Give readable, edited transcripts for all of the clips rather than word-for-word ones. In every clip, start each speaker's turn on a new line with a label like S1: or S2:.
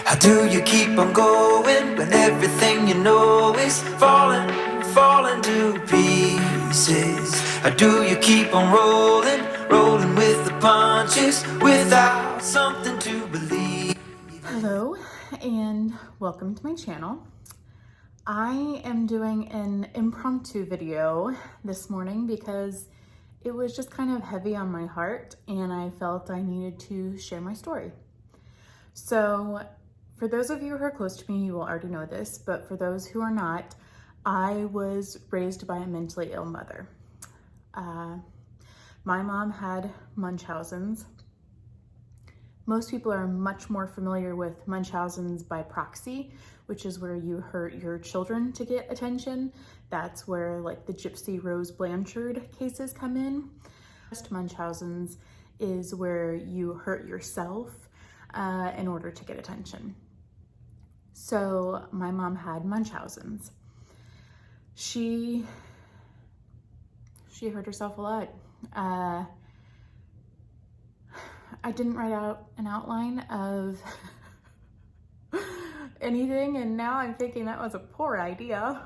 S1: How do you keep on going when everything you know is falling to pieces? How do you keep on rolling with the punches without something to believe?
S2: Hello and welcome to my channel. I am doing an impromptu video this morning because it was just kind of heavy on my heart and I felt I needed to share my story. So for those of you who are close to me, you will already know this, but for those who are not, I was raised by a mentally ill mother. My mom had Munchausens. Most people are much more familiar with Munchausens by proxy, which is where you hurt your children to get attention. That's where like the Gypsy Rose Blanchard cases come in. Munchausens is where you hurt yourself in order to get attention. So my mom had Munchausens. She hurt herself a lot. I didn't write out an outline of anything, and now I'm thinking that was a poor idea.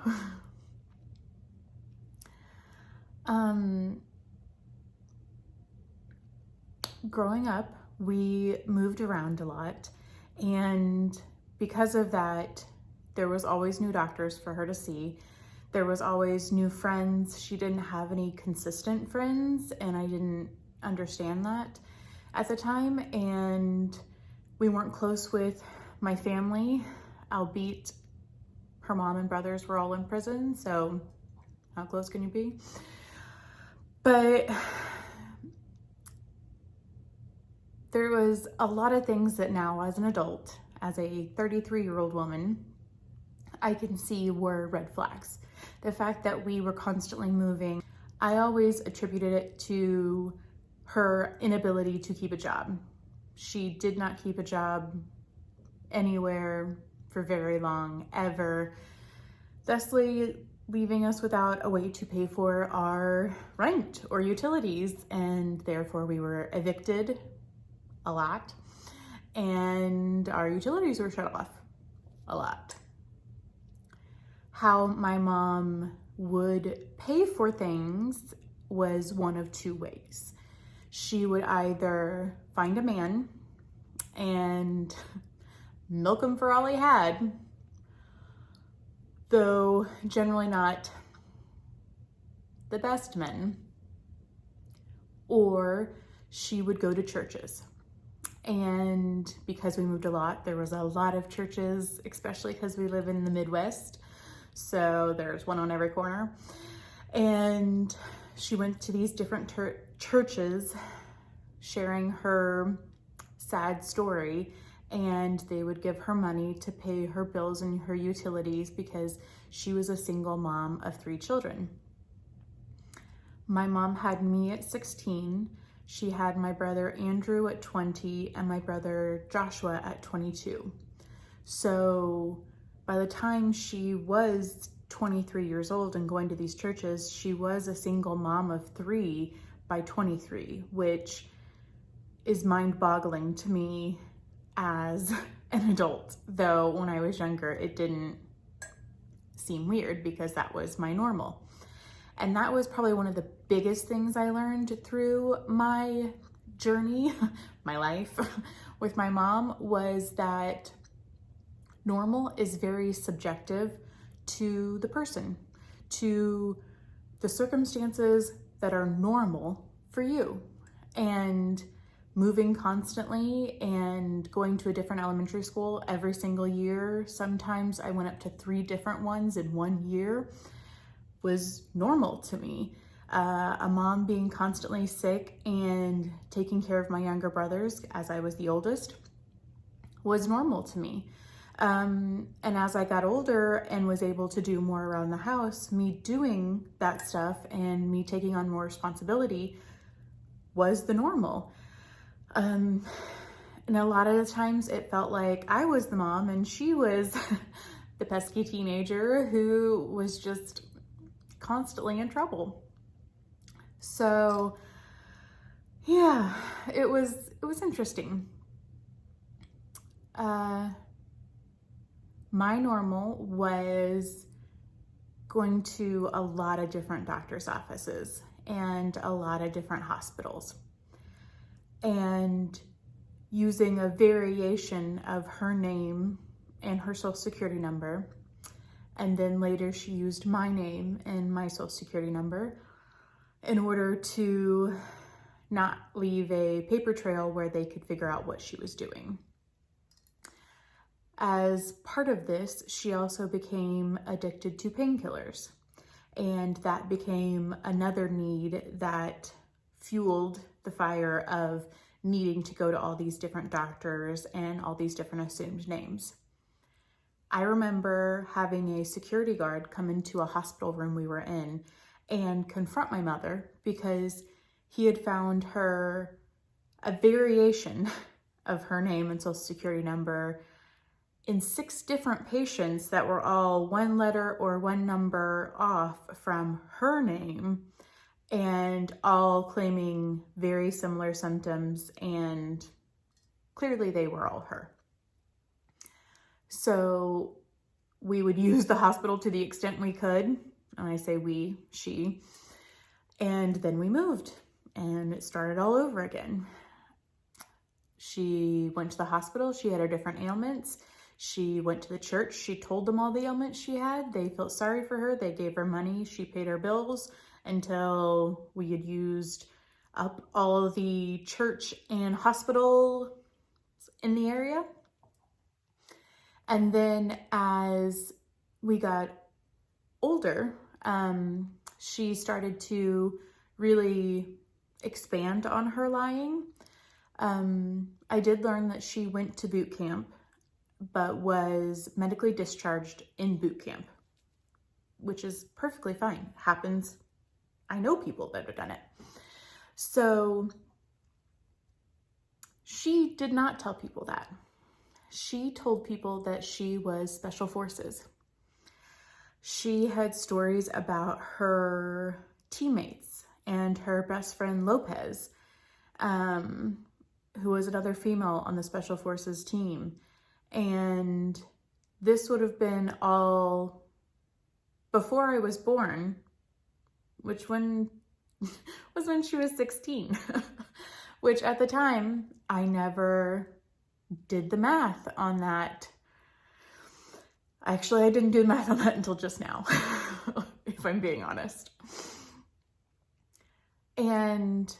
S2: Growing up, we moved around a lot, and because of that, there was always new doctors for her to see. There was always new friends. She didn't have any consistent friends, and I didn't understand that at the time, and we weren't close with my family, albeit her mom and brothers were all in prison, so how close can you be? But there was a lot of things that now as an adult, as a 33-year-old woman, I can see were red flags. The fact that we were constantly moving, I always attributed it to her inability to keep a job. She did not keep a job anywhere for very long, ever, thusly leaving us without a way to pay for our rent or utilities, and therefore we were evicted a lot, and our utilities were shut off a lot. How my mom would pay for things was one of two ways. She would either find a man and milk him for all he had, though generally not the best men, or she would go to churches. And because we moved a lot, there was a lot of churches, especially because we live in the Midwest. So there's one on every corner. And she went to these different churches sharing her sad story, and they would give her money to pay her bills and her utilities because she was a single mom of 3 children. My mom had me at 16. She had my brother Andrew at 20 and my brother Joshua at 22. So by the time she was 23 years old and going to these churches, she was a single mom of 3 by 23, which is mind-boggling to me as an adult. Though when I was younger, it didn't seem weird because that was my normal. And that was probably one of the biggest things I learned through my journey, my life with my mom, was that normal is very subjective to the person, to the circumstances that are normal for you. And moving constantly and going to a different elementary school every single year, sometimes I went up to 3 different ones in 1 year, was normal to me. A mom being constantly sick and taking care of my younger brothers, as I was the oldest, was normal to me. And as I got older and was able to do more around the house, me doing that stuff and me taking on more responsibility was the normal. And a lot of the times it felt like I was the mom and she was the pesky teenager who was just constantly in trouble. So yeah, it was interesting. my normal was going to a lot of different doctor's offices and a lot of different hospitals, and using a variation of her name and her social security number. And then later she used my name and my social security number in order to not leave a paper trail where they could figure out what she was doing. As part of this, she also became addicted to painkillers, and that became another need that fueled the fire of needing to go to all these different doctors and all these different assumed names. I remember having a security guard come into a hospital room we were in and confront my mother because he had found her a variation of her name and social security number in 6 different patients that were all one letter or one number off from her name, and all claiming very similar symptoms, and clearly they were all her. So we would use the hospital to the extent we could, and I say we, she, and then we moved and it started all over again. She went to the hospital, she had her different ailments. She went to the church, she told them all the ailments she had. They felt sorry for her, they gave her money, she paid her bills until we had used up all of the church and hospital in the area. And then as we got older, she started to really expand on her lying. I did learn that she went to boot camp, but was medically discharged in boot camp, which is perfectly fine. Happens. I know people that have done it. So she did not tell people that. She told people that she was Special Forces. She had stories about her teammates and her best friend Lopez, who was another female on the Special Forces team. And this would have been all before I was born, which was when she was 16, which at the time I never did the math on that. Actually, I didn't do the math on that until just now, if I'm being honest. And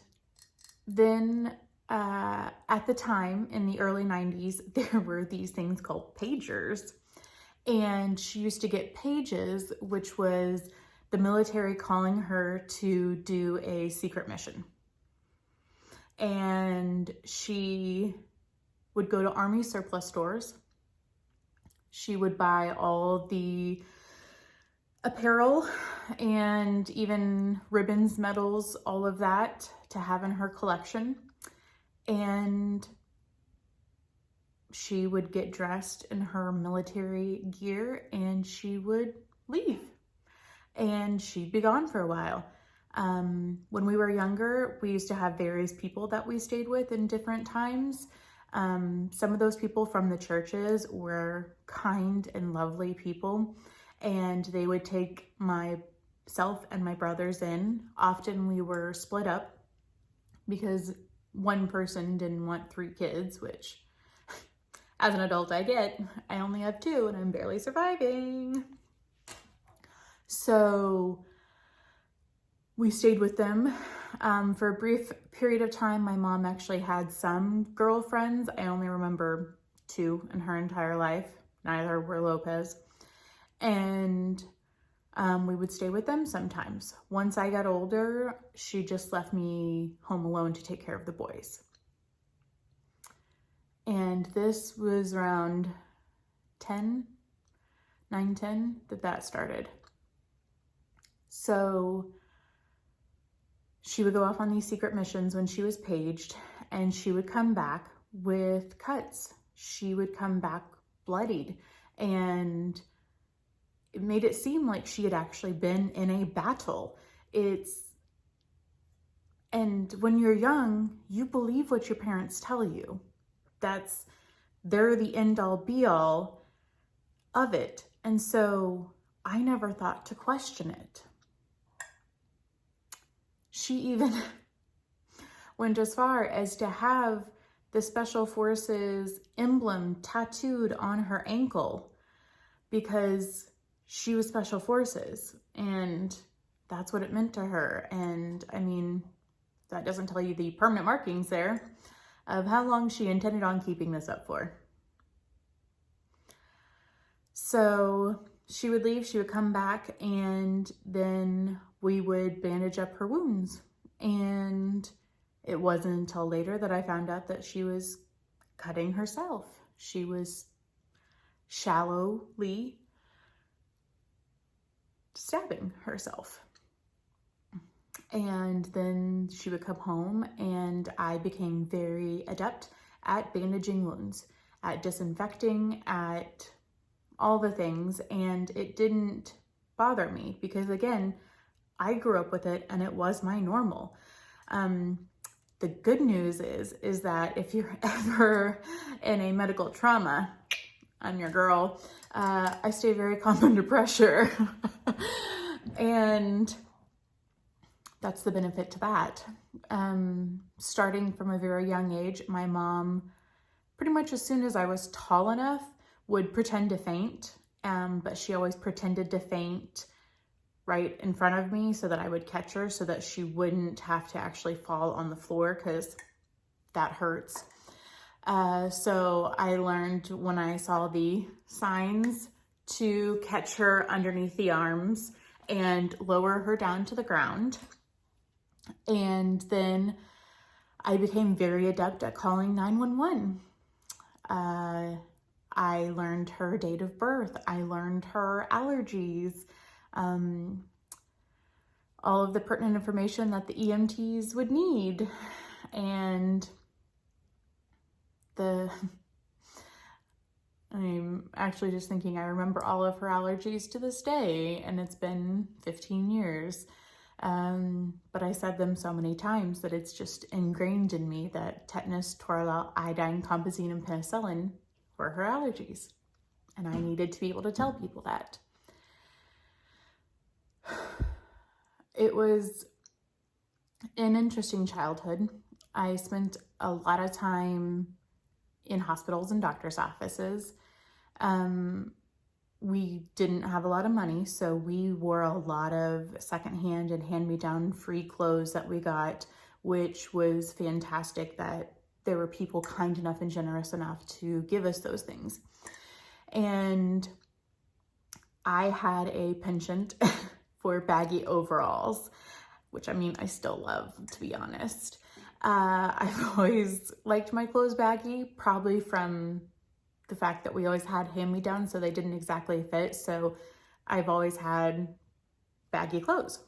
S2: then at the time, in the early 90s, there were these things called pagers. And she used to get pages, which was the military calling her to do a secret mission. And she would go to Army surplus stores. She would buy all the apparel and even ribbons, medals, all of that to have in her collection. And she would get dressed in her military gear and she would leave. And she'd be gone for a while. When we were younger, we used to have various people that we stayed with in different times. Some of those people from the churches were kind and lovely people, and they would take myself and my brothers in. Often we were split up because one person didn't want 3 kids, which as an adult I get. I only have 2 and I'm barely surviving. So we stayed with them for a brief period of time. My mom actually had some girlfriends. I only remember 2 in her entire life. Neither were Lopez. And we would stay with them sometimes. Once I got older, she just left me home alone to take care of the boys. And this was around 9, 10 that started. So she would go off on these secret missions when she was paged, and she would come back with cuts. She would come back bloodied, and it made it seem like she had actually been in a battle. And when you're young, you believe what your parents tell you. They're the end all be all. of it. And so I never thought to question it. She even went as far as to have the Special Forces emblem tattooed on her ankle because she was Special Forces and that's what it meant to her. And I mean, that doesn't tell you the permanent markings there of how long she intended on keeping this up for. So she would leave, she would come back, and then we would bandage up her wounds. And it wasn't until later that I found out that she was cutting herself. She was shallowly stabbing herself. And then she would come home, and I became very adept at bandaging wounds, at disinfecting, at all the things, and it didn't bother me because, again, I grew up with it and it was my normal. The good news is that if you're ever in a medical trauma, I'm your girl. I stay very calm under pressure. And that's the benefit to that. Starting from a very young age, my mom, pretty much as soon as I was tall enough, would pretend to faint. But she always pretended to faint right in front of me so that I would catch her so that she wouldn't have to actually fall on the floor because that hurts. So I learned when I saw the signs to catch her underneath the arms and lower her down to the ground. And then I became very adept at calling 911. I learned her date of birth. I learned her allergies, all of the pertinent information that the EMTs would need. And I'm actually just thinking I remember all of her allergies to this day, and it's been 15 years. But I said them so many times that it's just ingrained in me that tetanus, Toral, iodine, compazine, and penicillin were her allergies. And I needed to be able to tell people that. It was an interesting childhood. I spent a lot of time in hospitals and doctor's offices. We didn't have a lot of money, so we wore a lot of secondhand and hand-me-down free clothes that we got, which was fantastic that there were people kind enough and generous enough to give us those things. And I had a penchant for baggy overalls, which I mean, I still love, to be honest. I've always liked my clothes baggy, probably from the fact that we always had hand-me-downs, so they didn't exactly fit. So I've always had baggy clothes.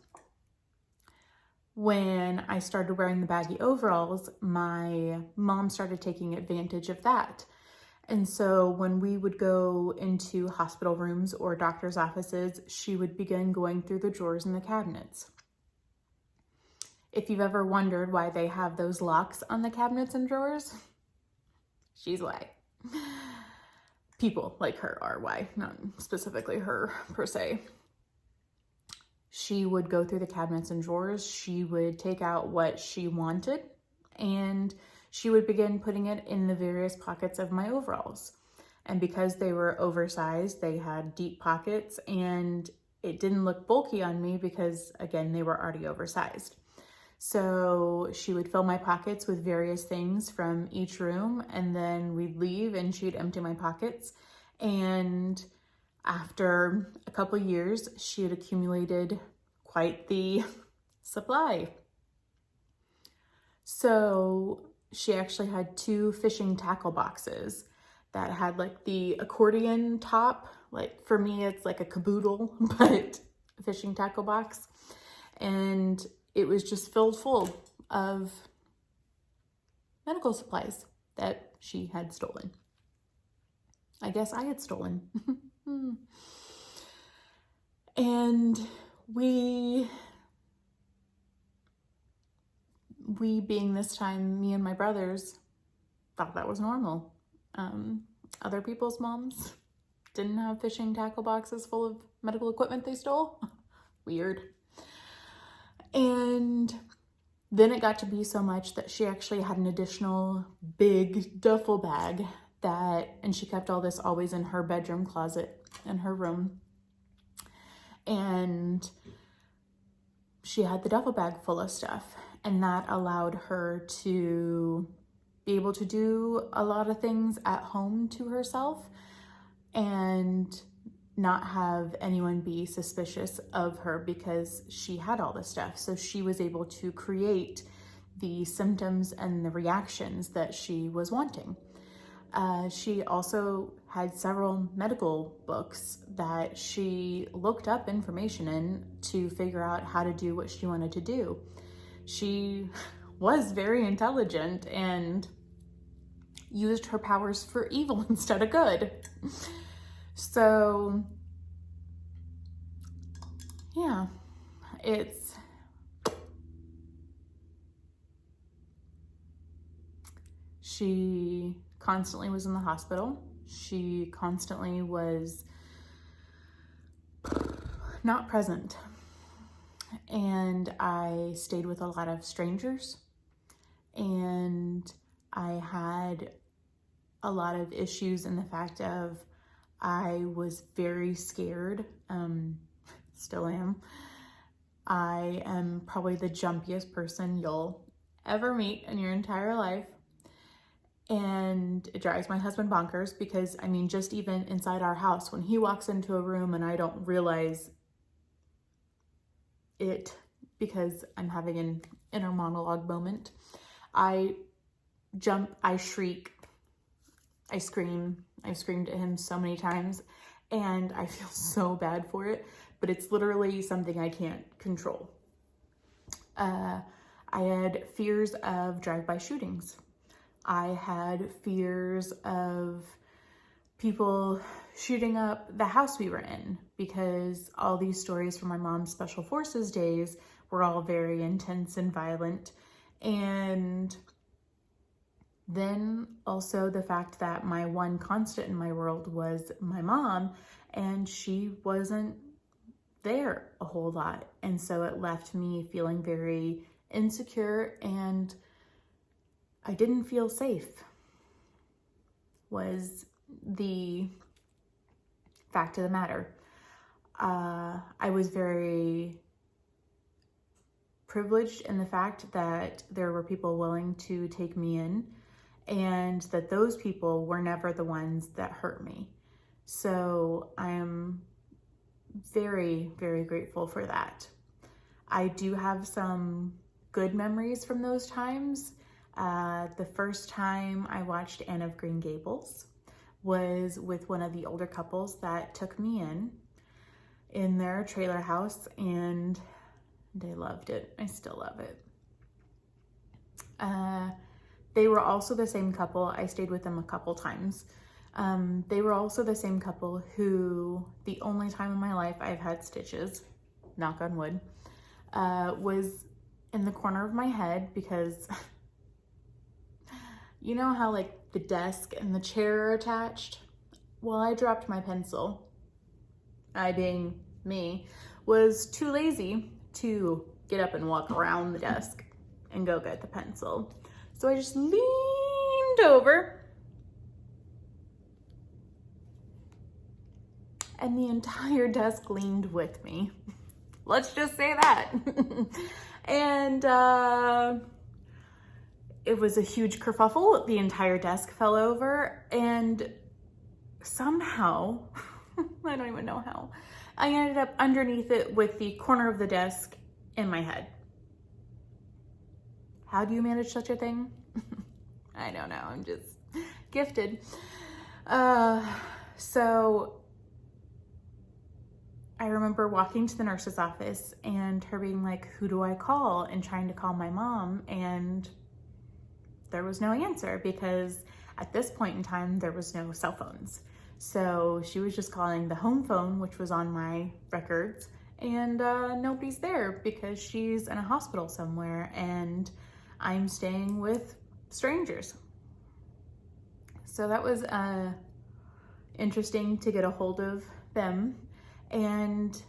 S2: When I started wearing the baggy overalls, my mom started taking advantage of that. And so when we would go into hospital rooms or doctor's offices, she would begin going through the drawers and the cabinets. If you've ever wondered why they have those locks on the cabinets and drawers, she's why. People like her are why, not specifically her per se. She would go through the cabinets and drawers. She would take out what she wanted, and she would begin putting it in the various pockets of my overalls. And because they were oversized, they had deep pockets, and it didn't look bulky on me because, again, they were already oversized. So she would fill my pockets with various things from each room, and then we'd leave and she'd empty my pockets. And after a couple years, she had accumulated quite the supply. So she actually had 2 fishing tackle boxes that had like the accordion top. Like for me, it's like a caboodle, but a fishing tackle box. And it was just filled full of medical supplies that she had stolen. I guess I had stolen. And we being this time, me and my brothers, thought that was normal. Other people's moms didn't have fishing tackle boxes full of medical equipment they stole. Weird. And then it got to be so much that she actually had an additional big duffel bag and she kept all this always in her bedroom closet in her room. And she had the duffel bag full of stuff, and that allowed her to be able to do a lot of things at home to herself and not have anyone be suspicious of her because she had all this stuff. So she was able to create the symptoms and the reactions that she was wanting. She also had several medical books that she looked up information in to figure out how to do what she wanted to do. She was very intelligent and used her powers for evil instead of good. So, yeah, she constantly was in the hospital. She constantly was not present. And I stayed with a lot of strangers, and I had a lot of issues in the fact of I was very scared, still am. I am probably the jumpiest person you'll ever meet in your entire life. And it drives my husband bonkers because, I mean, just even inside our house, when he walks into a room and I don't realize it because I'm having an inner monologue moment, I jump, I shriek, I scream. I've screamed at him so many times and I feel so bad for it, but it's literally something I can't control. I had fears of drive-by shootings. I had fears of people shooting up the house we were in because all these stories from my mom's special forces days were all very intense and violent. And then also the fact that my one constant in my world was my mom, and she wasn't there a whole lot. And so it left me feeling very insecure, and I didn't feel safe, was the fact of the matter. I was very privileged in the fact that there were people willing to take me in, and that those people were never the ones that hurt me. So I am very, very grateful for that. I do have some good memories from those times. The first time I watched Anne of Green Gables was with one of the older couples that took me in their trailer house, and they loved it. I still love it. They were also the same couple. I stayed with them a couple times. They were also the same couple who, the only time in my life I've had stitches, knock on wood, was in the corner of my head because you know how like the desk and the chair are attached? Well, I dropped my pencil. I, being me, was too lazy to get up and walk around the desk and go get the pencil. So I just leaned over and the entire desk leaned with me. Let's just say that. And it was a huge kerfuffle. The entire desk fell over, and somehow, I don't even know how, I ended up underneath it with the corner of the desk in my head. How do you manage such a thing? I don't know, I'm just gifted. So I remember walking to the nurse's office and her being like, who do I call? And trying to call my mom, and there was no answer because at this point in time, there was no cell phones. So she was just calling the home phone, which was on my records, and nobody's there because she's in a hospital somewhere and I'm staying with strangers. So that was interesting to get a hold of them, and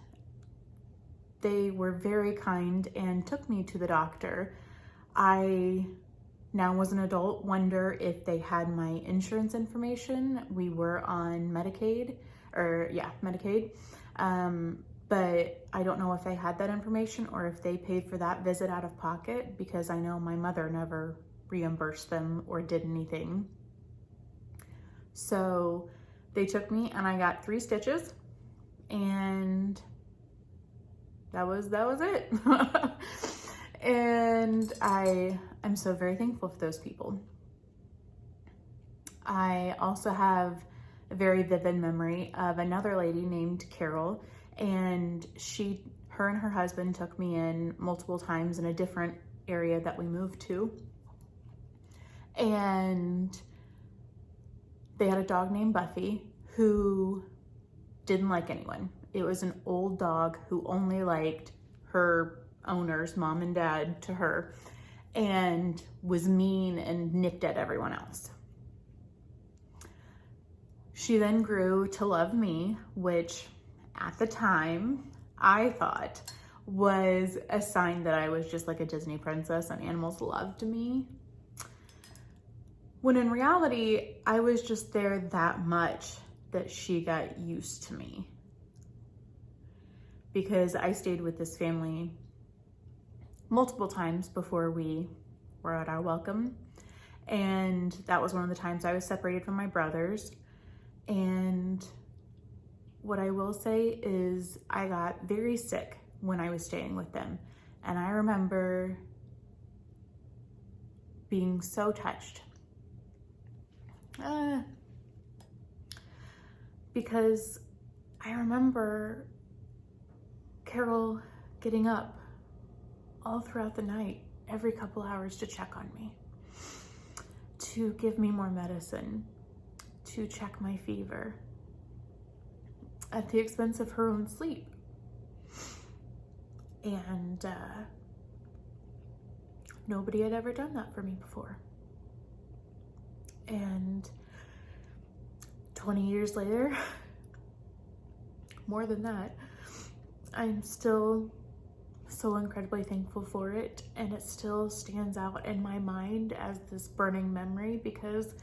S2: they were very kind and took me to the doctor. I, now as an adult, wonder if they had my insurance information. We were on Medicaid, but I don't know if they had that information or if they paid for that visit out of pocket, because I know my mother never reimbursed them or did anything. So they took me and I got 3 stitches, and that was it. And I'm so very thankful for those people. I also have a very vivid memory of another lady named Carol, and her and her husband took me in multiple times in a different area that we moved to. And they had a dog named Buffy who didn't like anyone. It was an old dog who only liked her owners, mom and dad, to her, and was mean and nipped at everyone else. She then grew to love me, which at the time I thought was a sign that I was just like a Disney princess and animals loved me. When in reality, I was just there that much that she got used to me, because I stayed with this family multiple times before we were at our welcome. And that was one of the times I was separated from my brothers. And what I will say is I got very sick when I was staying with them. And I remember being so touched. Because I remember Carol getting up all throughout the night, every couple hours, to check on me, to give me more medicine, to check my fever, at the expense of her own sleep. And nobody had ever done that for me before. And 20 years later, more than that, I'm still so incredibly thankful for it, and it still stands out in my mind as this burning memory because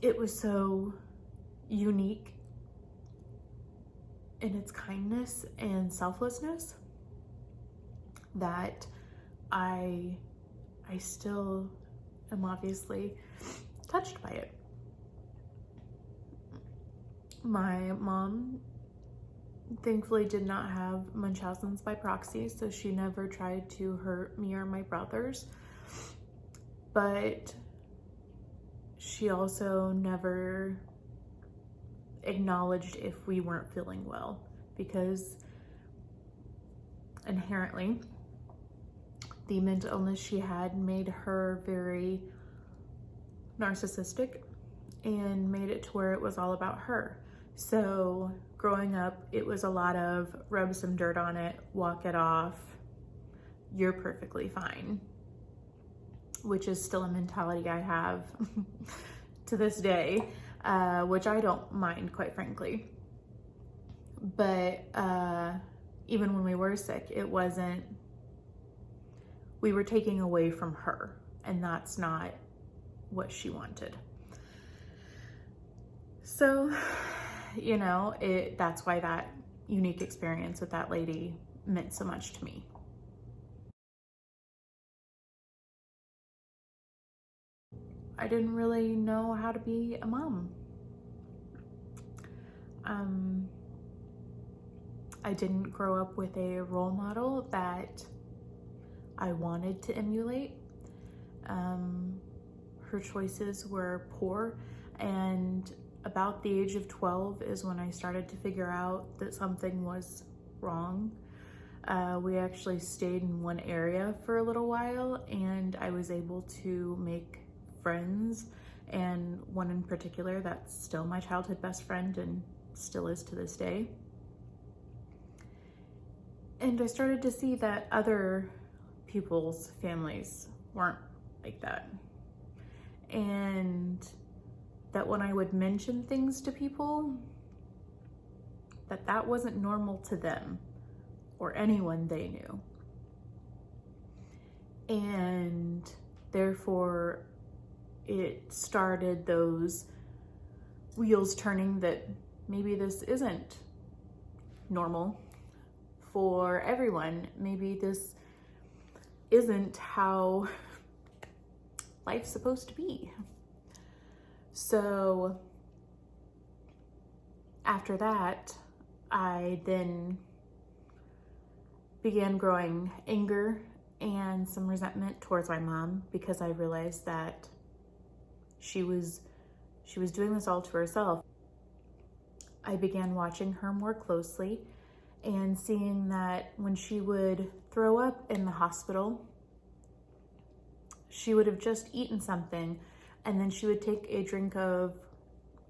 S2: it was so unique in its kindness and selflessness that I still am obviously touched by it. My mom thankfully did not have Munchausens by proxy, so she never tried to hurt me or my brothers, but she also never acknowledged if we weren't feeling well, because inherently the mental illness she had made her very narcissistic and made it to where it was all about her. So growing up, it was a lot of rub some dirt on it, walk it off, you're perfectly fine, which is still a mentality I have to this day, which I don't mind, quite frankly. But even when we were sick, we were taking away from her, and that's not what she wanted. So, that's why that unique experience with that lady meant so much to me. I didn't really know how to be a mom. I didn't grow up with a role model that I wanted to emulate. Her choices were poor, and about the age of 12 is when I started to figure out that something was wrong. We actually stayed in one area for a little while, and I was able to make friends, and one in particular that's still my childhood best friend and still is to this day. And I started to see that other people's families weren't like that. And that when I would mention things to people, that wasn't normal to them or anyone they knew. And therefore, it started those wheels turning that maybe this isn't normal for everyone. Maybe this isn't how life's supposed to be. So after that, I then began growing anger and some resentment towards my mom because I realized that she was doing this all to herself. I began watching her more closely and seeing that when she would throw up in the hospital, she would have just eaten something and then she would take a drink of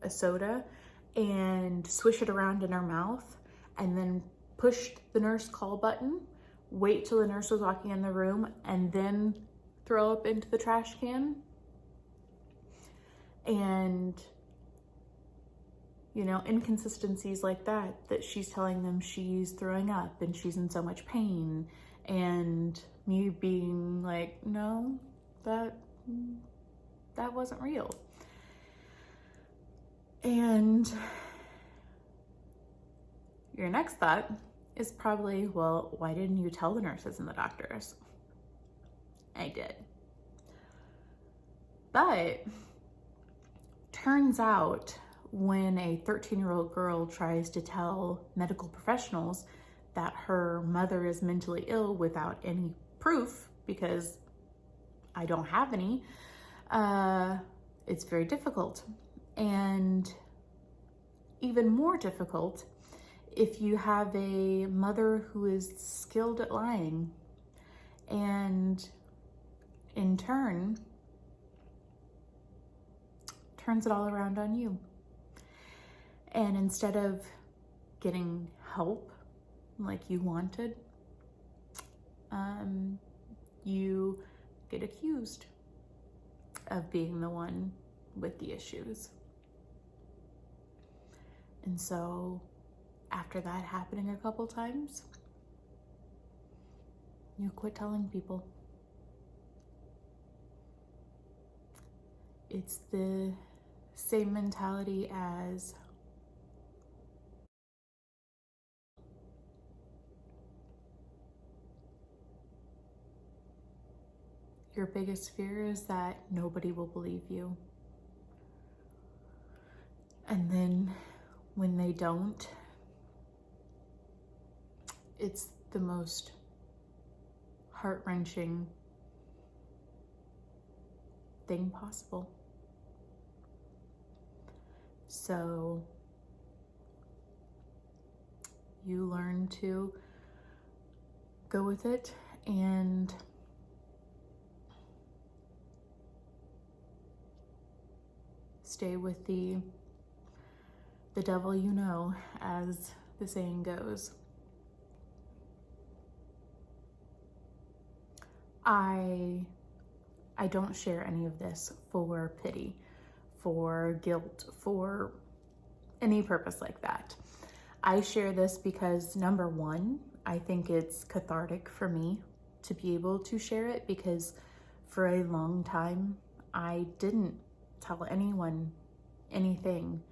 S2: a soda and swish it around in her mouth and then push the nurse call button, wait till the nurse was walking in the room, and then throw up into the trash can. And, you know, inconsistencies like that she's telling them she's throwing up and she's in so much pain. And me being like, no, that wasn't real. And your next thought is probably, well, why didn't you tell the nurses and the doctors? I did. But turns out when a 13-year-old girl tries to tell medical professionals that her mother is mentally ill without any proof, because I don't have any, it's very difficult. And even more difficult if you have a mother who is skilled at lying, and in turn turns it all around on you. And instead of getting help like you wanted, you get accused of being the one with the issues. And so after that happening a couple times, you quit telling people. It's the same mentality as your biggest fear is that nobody will believe you. And then when they don't, it's the most heart-wrenching thing possible. So you learn to go with it and stay with the devil you know, as the saying goes. I don't share any of this for pity, for guilt, for any purpose like that. I share this because, number one, I think it's cathartic for me to be able to share it, because for a long time I didn't tell anyone anything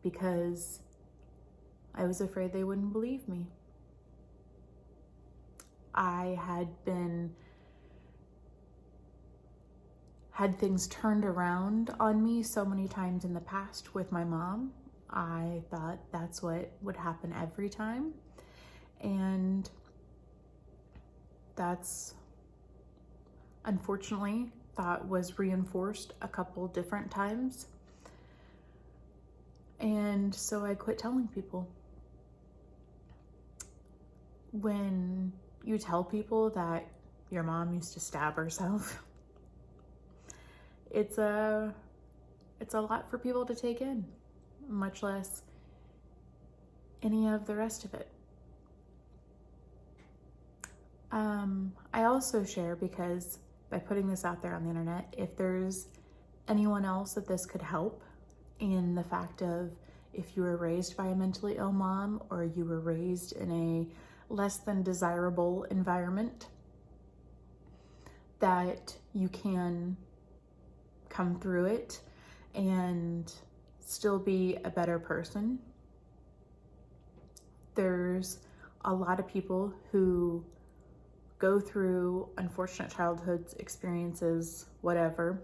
S2: because I was afraid they wouldn't believe me. I had things turned around on me so many times in the past with my mom. I thought that's what would happen every time. And that's, unfortunately, thought was reinforced a couple different times. And so I quit telling people. When you tell people that your mom used to stab herself, it's a lot for people to take in, much less any of the rest of it. I also share because by putting this out there on the internet, if there's anyone else that this could help in the fact of if you were raised by a mentally ill mom or you were raised in a less than desirable environment, that you can come through it and still be a better person. There's a lot of people who go through unfortunate childhood experiences, whatever,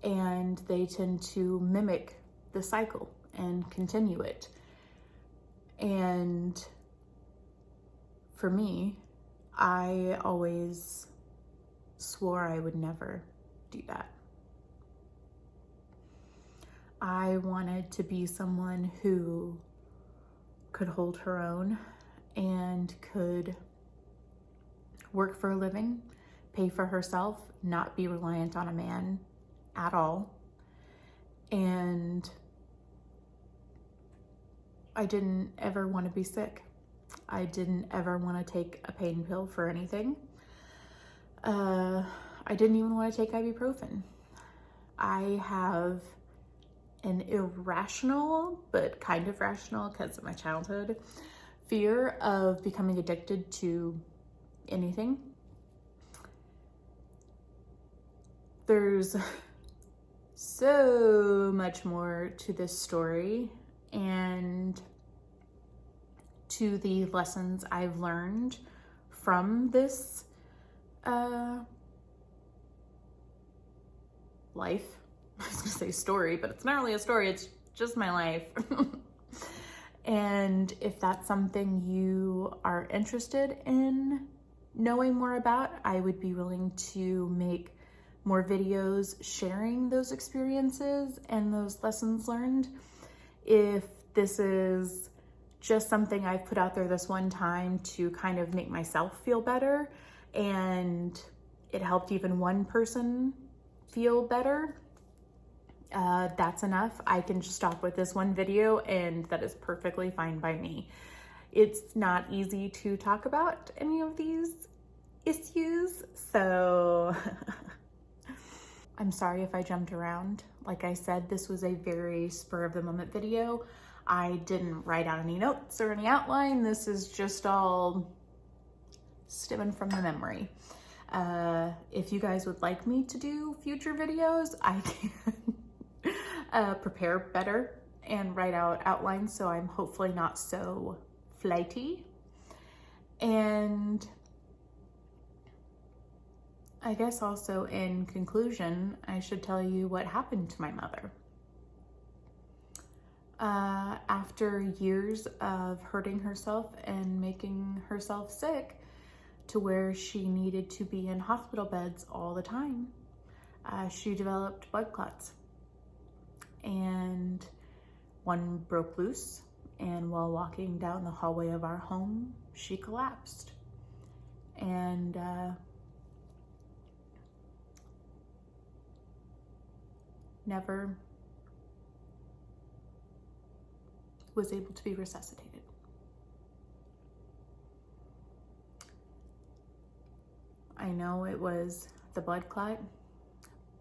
S2: and they tend to mimic the cycle and continue it. And for me, I always swore I would never do that. I wanted to be someone who could hold her own and could work for a living, pay for herself, not be reliant on a man at all. And I didn't ever want to be sick. I didn't ever want to take a pain pill for anything. I didn't even want to take ibuprofen. I have an irrational, but kind of rational because of my childhood, fear of becoming addicted to anything. There's so much more to this story and to the lessons I've learned from this life. I was gonna say story, but it's not really a story, it's just my life. And if that's something you are interested in knowing more about, I would be willing to make more videos sharing those experiences and those lessons learned. If this is just something I've put out there this one time to kind of make myself feel better, and it helped even one person feel better, that's enough. I can just stop with this one video and that is perfectly fine by me. It's not easy to talk about any of these issues, so I'm sorry if I jumped around. Like I said, this was a very spur of the moment video. I didn't write out any notes or any outline. This is just all stemming from the memory. If you guys would like me to do future videos, I can prepare better and write out outlines, so I'm hopefully not so flighty. And I guess also in conclusion, I should tell you what happened to my mother. After years of hurting herself and making herself sick to where she needed to be in hospital beds all the time, she developed blood clots. And one broke loose, and while walking down the hallway of our home, she collapsed. And never was able to be resuscitated. I know it was the blood clot,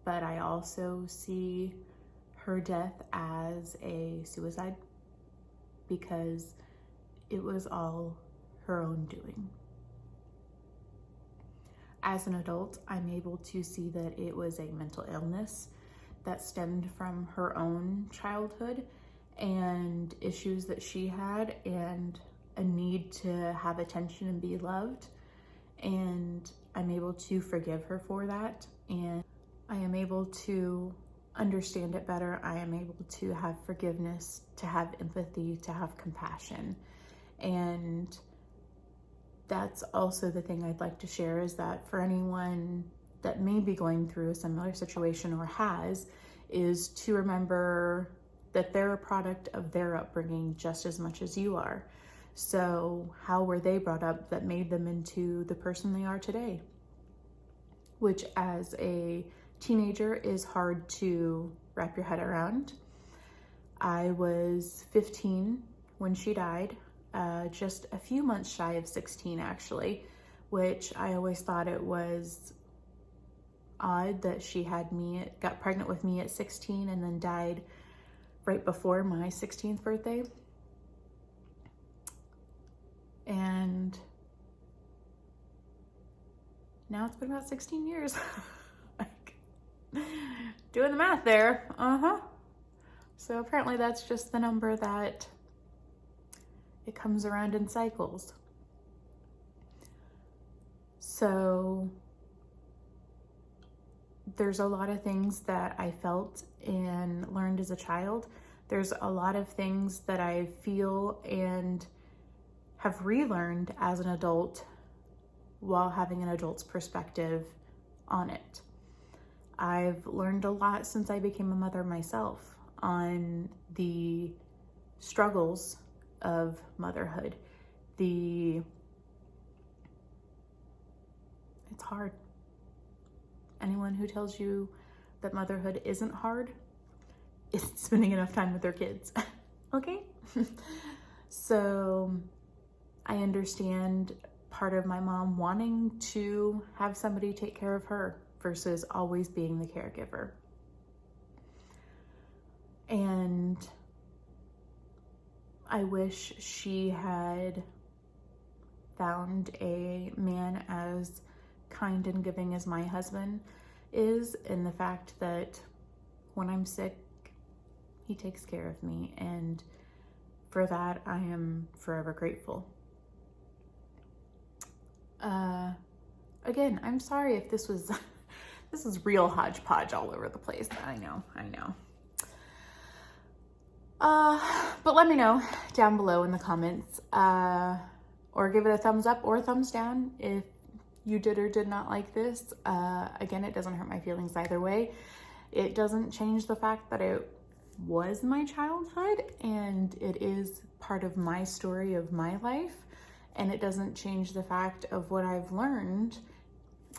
S2: but I also see her death as a suicide because it was all her own doing. As an adult, I'm able to see that it was a mental illness that stemmed from her own childhood and issues that she had and a need to have attention and be loved. And I'm able to forgive her for that. And I am able to understand it better. I am able to have forgiveness, to have empathy, to have compassion. And that's also the thing I'd like to share, is that for anyone that may be going through a similar situation or has, is to remember that they're a product of their upbringing just as much as you are. So how were they brought up that made them into the person they are today? Which as a teenager is hard to wrap your head around. I was 15 when she died, just a few months shy of 16 actually, which I always thought it was odd that she got pregnant with me at 16 and then died right before my 16th birthday. And now it's been about 16 years. Like, doing the math there. So apparently that's just the number that it comes around in cycles. So there's a lot of things that I felt and learned as a child. There's a lot of things that I feel and have relearned as an adult while having an adult's perspective on it. I've learned a lot since I became a mother myself on the struggles of motherhood. It's hard. Anyone who tells you that motherhood isn't hard isn't spending enough time with their kids. Okay? So I understand part of my mom wanting to have somebody take care of her versus always being the caregiver. And I wish she had found a man as kind and giving as my husband is, in the fact that when I'm sick, he takes care of me, and for that I am forever grateful. Again, I'm sorry if this was this is real hodgepodge all over the place. I know. But let me know down below in the comments, or give it a thumbs up or a thumbs down if you did or did not like this. Again, it doesn't hurt my feelings either way. It doesn't change the fact that it was my childhood and it is part of my story of my life. And it doesn't change the fact of what I've learned.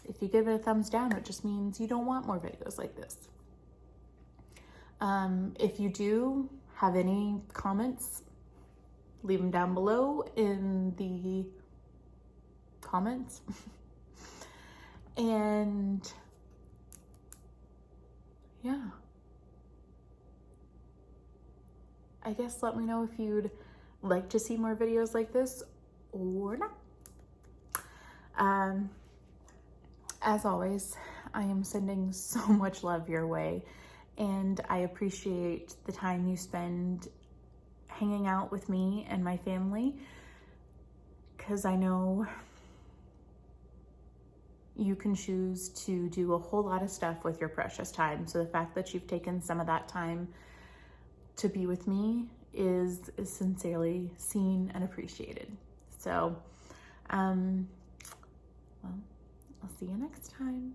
S2: If you give it a thumbs down, it just means you don't want more videos like this. If you do have any comments, leave them down below in the comments. And yeah, I guess let me know if you'd like to see more videos like this or not. As always, I am sending so much love your way, and I appreciate the time you spend hanging out with me and my family, because I know you can choose to do a whole lot of stuff with your precious time. So the fact that you've taken some of that time to be with me is sincerely seen and appreciated. So, well, I'll see you next time.